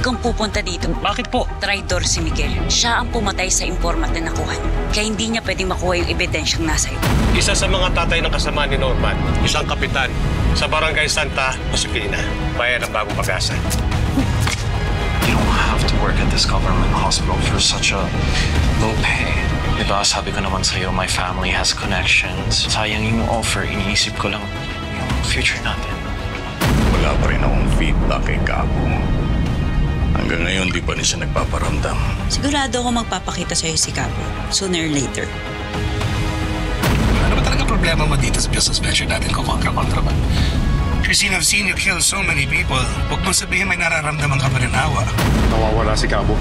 kang pupunta dito. Bakit po? Traidor si Miguel. Siya ang pumatay sa informant na nakuha niyo. Kaya hindi niya pwedeng makuha yung ebidensyang nasa iyo. Isa sa mga tatay ng kasama ni Norman, isang kapitan sa Barangay Santa Josefina, bayan ng Bagong Pag-asa. You don't have to work at this government hospital for such a low pay. Diba, sabi ko naman sa'yo, my family has connections. Sayang yung offer, iniisip ko lang yung future natin. Wala pa rin akong feedback kay Capo. Hanggang ngayon, di pa rin siya nagpaparamdam. Sigurado ako magpapakita sa'yo si Capo. Sooner or later. Ano ba talaga problema mo dito sa business venture natin kung kontra-kontra ba? Christine, I've seen you kill so many people. Huwag mong sabihin may nararamdaman ka pa rin awa. Nawawala si Cabo.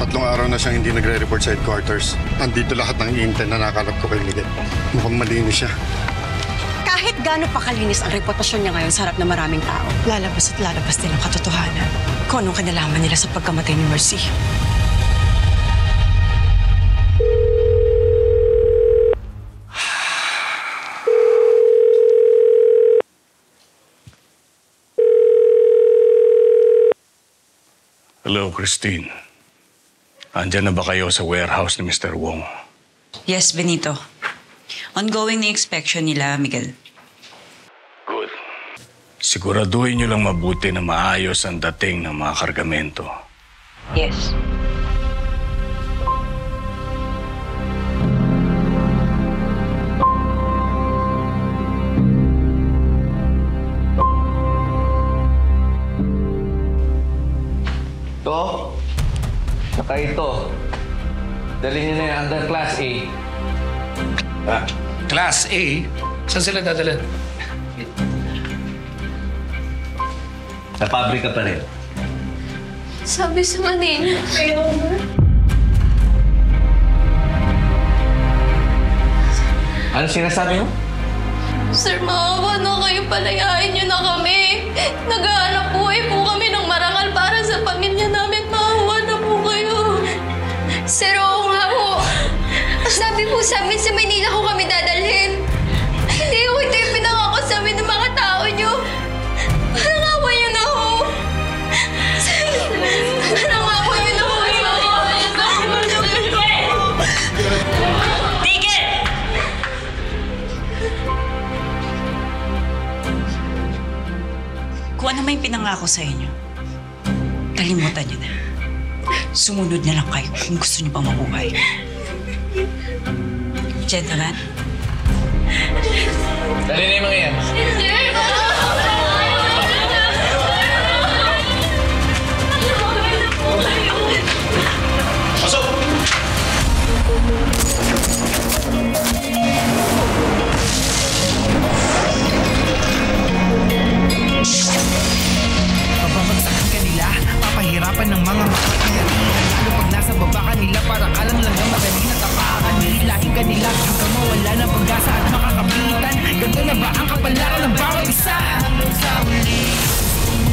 3 araw na siyang hindi nagre-report sa headquarters. Andito lahat ng intel na nakalap ko kay Miguel. Mukhang malinis siya. Kahit gaano pa kalinis ang reputasyon niya ngayon sa harap ng maraming tao, lalabas at lalabas din ang katotohanan kung anong kinalaman nila sa pagkamatay ni Mercy. Hello, Christine. Andyan na ba kayo sa warehouse ni Mr. Wong? Yes, Benito. Ongoing na inspection nila, Miguel. Good. Siguraduhin niyo lang mabuti na maayos ang dating ng mga kargamento. Yes. Ito, saka ito. Dalhin niyo na yung under Class A. Class A? Saan sila dadalhin? Sa pabrika pa rin. Sabi sa Manila. Ano sinasabi mo? Sir, maawa na kayo. Palayain niyo na kami. Naghahanap buhay po kami ng marangal para sa pamilya namin. Maawa na po kayo. Sir, oo nga po. Sabi po sa amin sa Manila ko kami dadalhin. Hindi ko ito yung pinangako sa amin ng mga tao niyo. Parang awa niyo na ho. Parang awa niyo na ho. Tigil! Kung ano may pinangako sa inyo, kalimutan niyo na. Sumunod na lang kayo kung gusto niyo pa mabuhay. Gentlemen? Dali na yung mga yan. Pasok! Babagsakan ka nila, papahirapan ng mga makapangyarihan. Lalo pag nasa baba ka nila, para ka lang lang madali na tapakan. Hihilahin ka nila hanggang mawala ng pag-asa at makakapitan. Ganto na ba ang kapalaran ng bawat isa? Hanggang sa huli,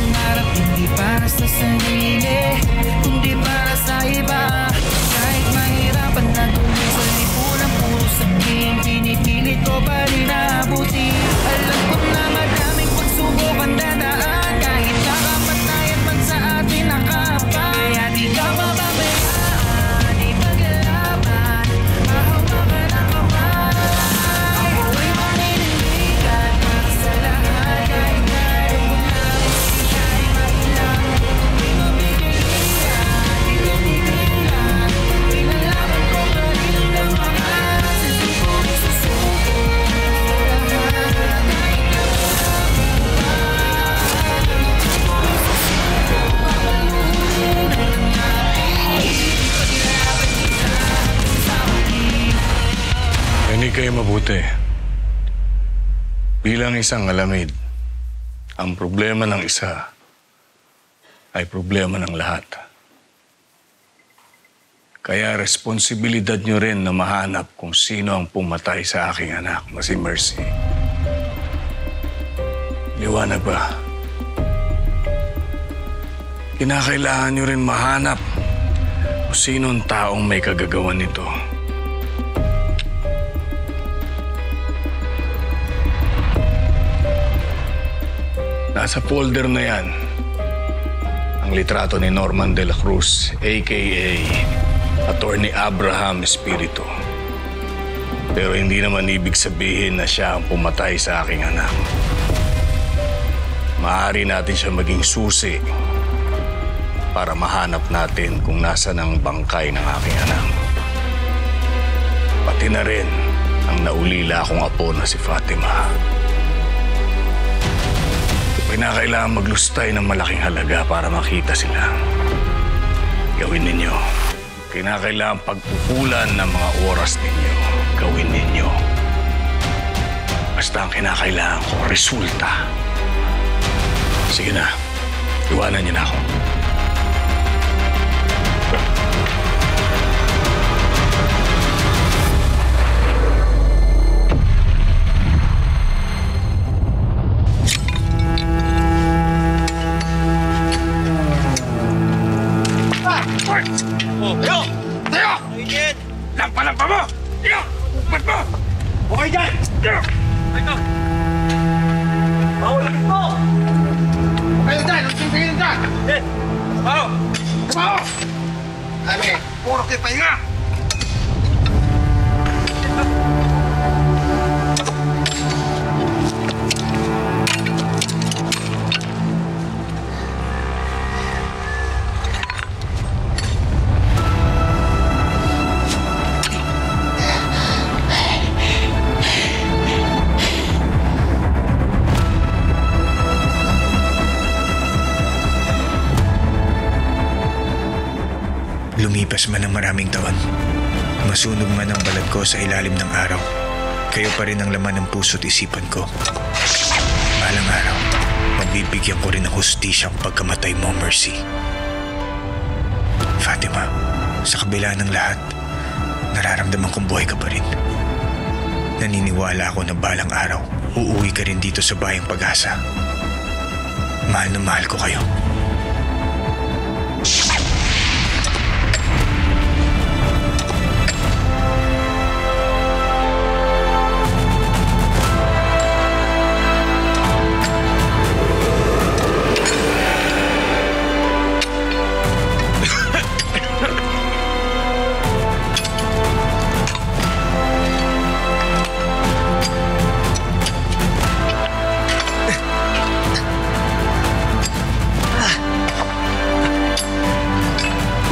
umarap hindi para sa sarili, kundi para sa iba. Kahit mahirapan na tuloy sa lipunan, puro sabihin, pinipilit ko pa rin abuti. Alam ko na madaming pagsubok ang dadaan, kahit nakapatayan man sa atin nakapa. Kaya di ka mababayaan, di paglalaban, mahawakan ang kamay. Ako'y maninindigan para sa lahat, kahit ngayon mo na siya'y mailang. Di mapipilitan, di ko tigilan, pinalaban ko pa rin ang mga sisipong susuko. Hindi kayo mabuti. Bilang isang alamid, ang problema ng isa ay problema ng lahat. Kaya responsibilidad nyo rin na mahanap kung sino ang pumatay sa aking anak na si Mercy. Liwanag ba? Kinakailangan nyo rin mahanap kung sino ang taong may kagagawan nito. Nasa folder na yan ang litrato ni Norman de la Cruz, a.k.a. Attorney Abraham Espiritu. Pero hindi naman ibig sabihin na siya ang pumatay sa aking anak. Maaari natin siya maging susi para mahanap natin kung nasaan ang bangkay ng aking anak. Pati na rin ang naulila akong apo na si Fatima. Kinakailangan maglustay ng malaking halaga para makita sila. Gawin ninyo. Kinakailangan pagpupulan ng mga oras ninyo. Gawin ninyo. Basta ang kinakailangan ko, resulta. Sige na, iwanan niyo na ako. Tayo! Tayo! Lampa-lampa mo! Tayo! Upat mo! Okay dyan! Tayo! Tayo! Lapit mo! Okay dyan! Tingin dyan! Trabaho! Trabaho! Sabi, puro kayo pahinga! Lumipas man ang maraming taon, masunog man ang balat ko sa ilalim ng araw, kayo pa rin ang laman ng puso't isipan ko. Balang araw, magbibigyan ko rin ng hustisyang pagkamatay mo, Mercy. Fatima, sa kabila ng lahat, nararamdaman kong buhay ka pa rin. Naniniwala ako na balang araw, uuwi ka rin dito sa bayang Pag-asa. Mahal na mahal ko kayo.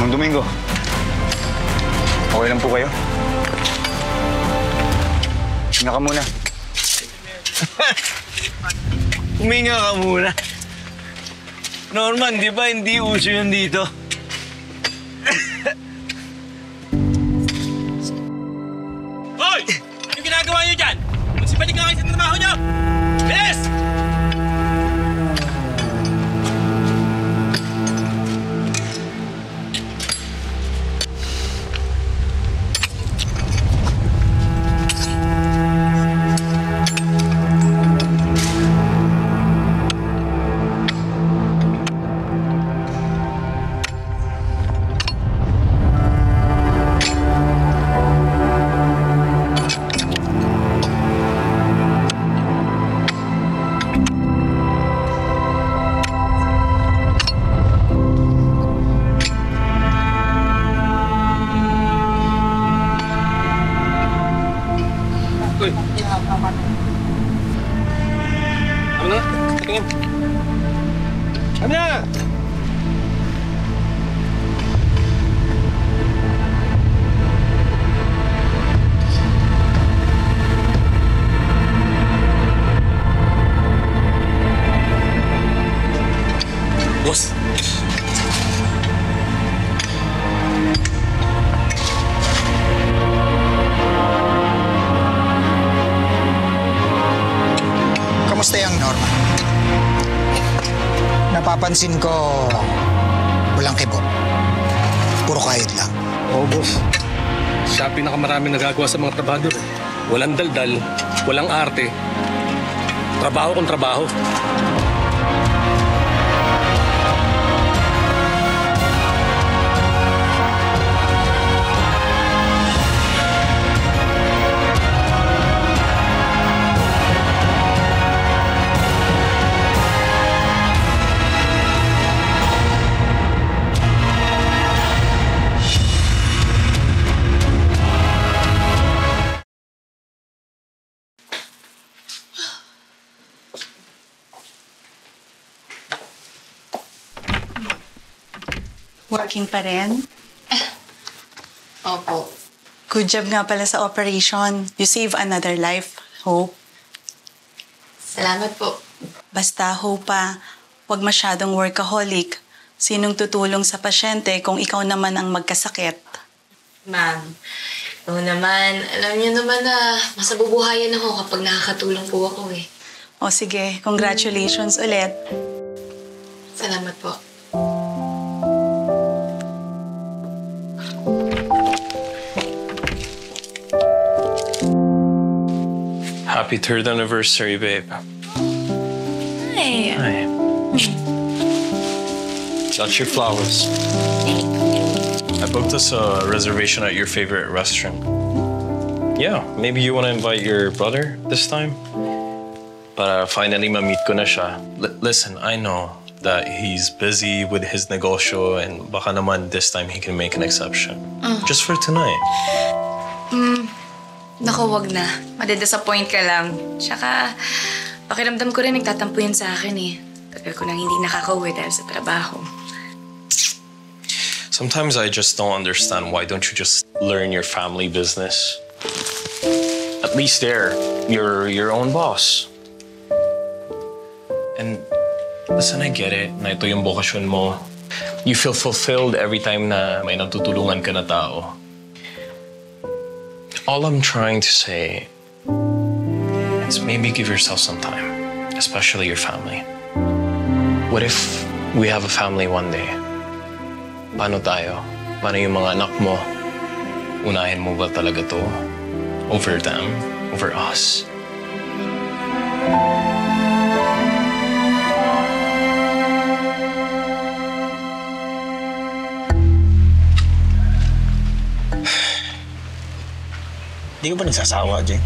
Domingo, okay lang po kayo? Hinga ka muna. Huminga ka muna. Norman, di ba hindi uso yun dito? Hoy! Anong ginagawa niyo dyan? Magsibalik nga kayo sa trabaho niyo! Bilis! Ano na? Tingin. Ano na? Boss. Kamusta yung Norma? Napapansin ko, walang kibo. Puro kayod lang. Oo, boss. Siya pinakamaraming nagagawa sa mga trabador. Walang daldal, walang arte. Trabaho kung trabaho. Working pa rin? Opo. Good job nga pala sa operation. You save another life, Hope. Salamat po. Basta, Hope huwag masyadong workaholic. Sinong tutulong sa pasyente kung ikaw naman ang magkasakit? Ma'am, oo naman. Alam niyo naman na masabubuhayan ako kapag nakakatulong po ako eh. O sige, congratulations ulit. Salamat po. Happy 3rd anniversary, babe. Hi. Hi. Got your flowers. I booked us a reservation at your favorite restaurant. Yeah, maybe you want to invite your brother this time? Para finally ma-meet ko na siya. Listen, I know that he's busy with his negosyo and baka naman this time he can make an exception. Just for tonight. Naku, wag na. Madidisappoint ka lang. Tsaka, pakiramdam ko rin nagtatampo yan sa akin eh. Tagal ko nang hindi nakakauwi dahil sa trabaho. Sometimes I just don't understand why don't you just learn your family business? At least there, you're your own boss. And listen, I get it na ito yung bokasyon mo. You feel fulfilled every time na may natutulungan ka na tao. All I'm trying to say is maybe give yourself some time, especially your family. What if we have a family one day? Paano tayo? Paano yung mga anak mo? Unahin mo ba talaga to? Over them? Over us? Hindi ka ba nagsasawa, Jeng?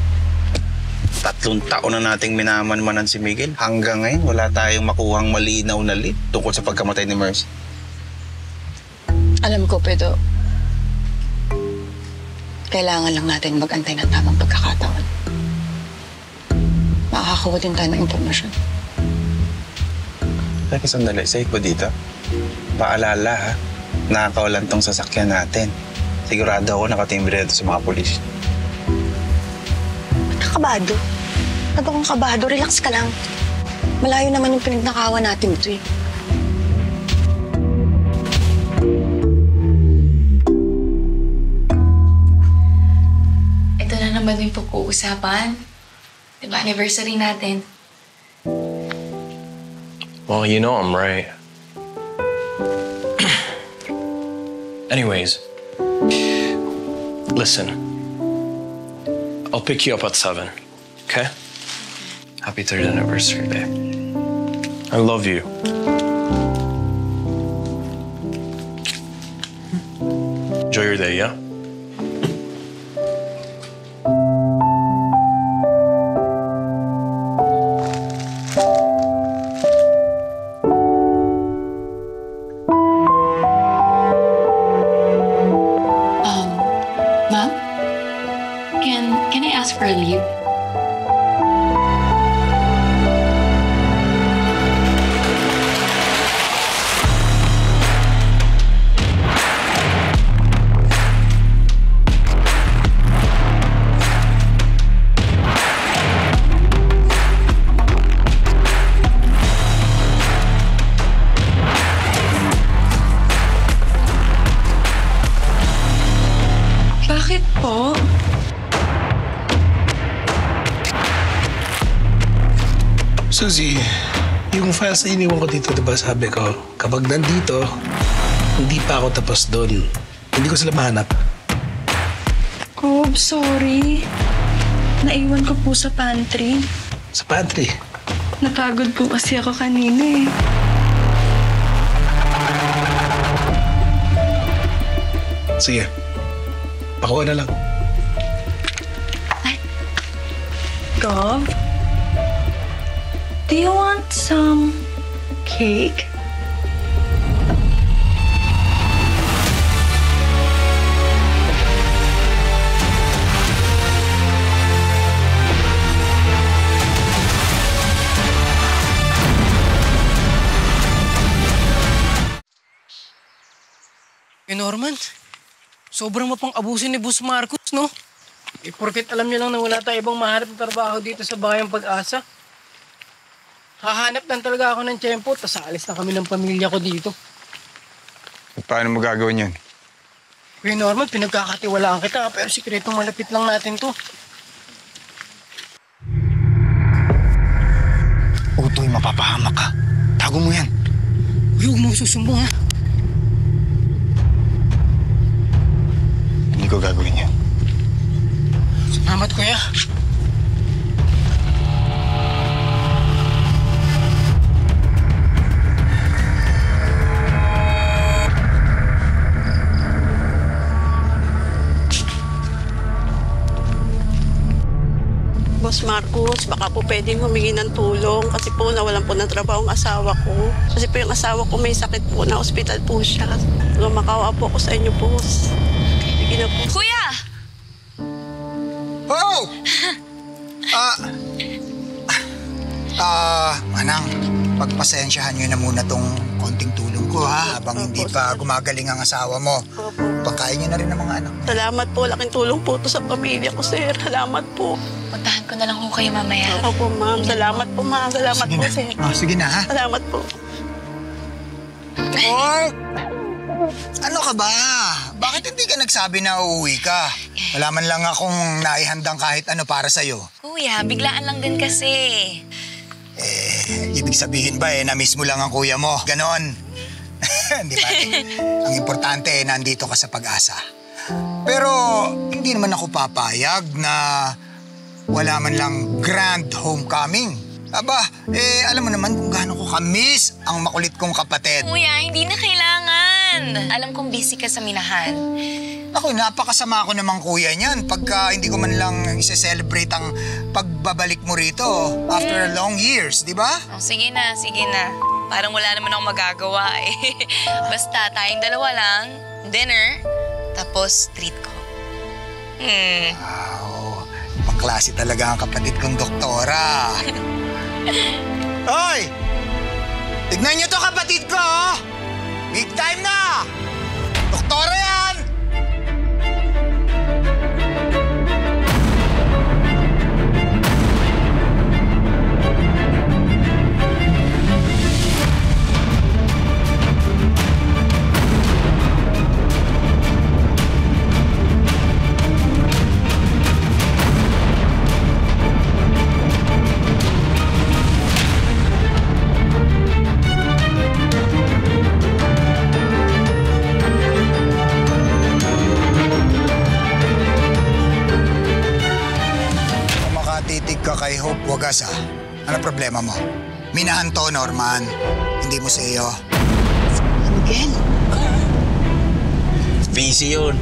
3 taon na nating minamanmanan si Miguel. Hanggang ngayon, wala tayong makuhang malinaw na lead tungkol sa pagkamatay ni Mercy. Alam ko, Pedro. Kailangan lang natin mag-antay ng tamang pagkakataon. Makakakuha din tayo ng impormasyon. Teka, sandali. Safe ba dito? Paalala, ha? Nakakawalan tong sasakyan natin. Sigurado ako nakatimbre dito sa mga polis. Kabado. Ba't akong kabado? Relax ka lang. Malayo naman yung pinagnakawan natin ito eh. Ito na naman yung pag-uusapan. Diba, anniversary natin. Well, you know I'm right. Anyways, listen. I'll pick you up at 7, okay? Happy 3rd anniversary, babe. I love you. Enjoy your day, yeah? Ma'am? Can I ask for a leave? Bakit po? Suzy, yung files na iniwan ko dito, diba sabi ko, kapag nandito, hindi pa ako tapos doon. Hindi ko sila mahanap. Cobb, sorry. Naiwan ko po sa pantry. Sa pantry? Napagod po kasi ako kanina eh. Sige, pakuha na lang. Cobb? Do you want some cake? Norman, sobrang mapang-abusin ni Boss Marcos, no? Porket alam niya lang na wala tayo ibang mahanap ng trabaho dito sa Bayang Pag-asa. Hahanap lang talaga ako ng tiyempo, tas aalis na kami ng pamilya ko dito. Paano mo gagawin yan? Kuya Norman, pinagkakatiwalaan kita, pero sikretong malapit lang natin to. Utoy, mapapahamak ka. Tago mo yan. Huwag mo susumbong, ha? Hindi ko gagawin yan. Salamat, kuya. Boss Marcos, baka po pwedeng humingi ng tulong kasi po nawalan po ng trabaho ang asawa ko. Kasi po yung asawa ko may sakit po na ospital po siya. Makawa po ako sa inyo, boss. Sige na po. Kuya! Oh! Manang, pagpasensyahan nyo na muna tong konting tulong ko, ha? Habang hindi pa gumagaling ang asawa mo. Pagkain nyo na rin ang mga anak. Salamat po. Laking tulong po to sa pamilya ko, sir. Salamat po. Puntahan ko na lang ho kayo mamaya. Opo, ma'am. Salamat po, ma'am. Salamat Sige po, na. sir. Sige na, ha? Salamat po. Oh! Ano ka ba? Bakit hindi ka nagsabi na uuwi ka? Wala man lang akong naihandang kahit ano para sa'yo. Kuya, biglaan lang din kasi. Ibig sabihin ba na-miss mo lang ang kuya mo? Ganon. Di ba? Ang importante nandito ka sa Pag-asa. Pero hindi naman ako papayag na wala man lang grand homecoming. Aba, alam mo naman kung gaano ko ka-miss ang makulit kong kapatid. Kuya, hindi na kailangan. Alam kong busy ka sa minahan. Ako, napakasama ko namang kuya niyan pagka hindi ko man lang isa-celebrate ang pagbabalik mo rito after long years, di ba? Oh, sige na, sige na. Parang wala naman akong magagawa eh. Basta tayong dalawa lang, dinner, tapos treat ko. Wow, pangklase talaga ang kapatid kong doktora. Hoy! Tignan niyo to kapatid ko, oh! Big time na! Doktora yan! Titig ka kay Hope Wagas, ah. Ano problema mo? Minahan to, Norman. Hindi mo sa iyo. Miguel? Busy yun.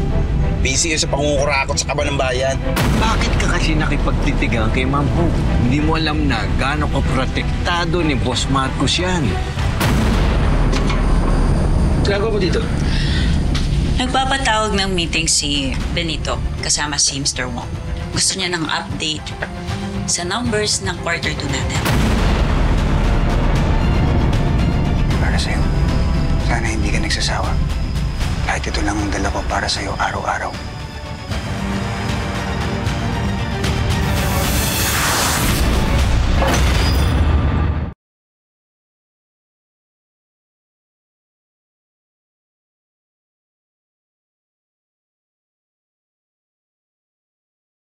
Busy yun sa pangungurakot sa kaban ng bayan. Bakit ka kasi nakipagtitigan kay Ma'am Hope? Hindi mo alam na gaano ka protektado ni Boss Marcos yan. Ginagawa mo dito? Nagpapatawag ng meeting si Benito kasama si Mr. Wong. Gusto niya ng update sa numbers ng quarter 2 natin. Para sa'yo, sana hindi ka nagsasawa. Kahit ito lang ang dala ko para sa'yo araw-araw.